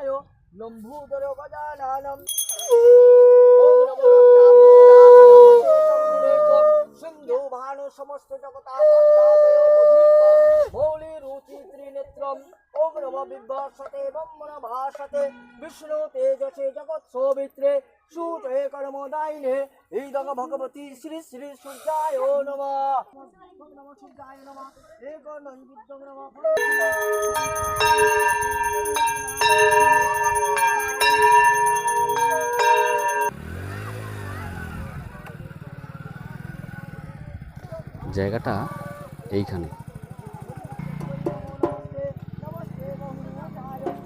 সূর্যায় লম্ভূদর গজাননম সিন্ধু ভানু সমস্ত জগতা মৌলি রুচি ত্রিনেত্রম ওম নমঃ বিভ্রসতে ব্রহ্মণ ভাসতে বিষ্ণু তেজসে জগৎ সৌমিত্রে সূর্যে কর্মদায়িনে ইদং ভগবতী শ্রী শ্রী সূর্যায় নমঃ নমঃ সূর্যায় নমঃ এক নৈবেদ্যং নমঃ জায়গাটা এইখানে।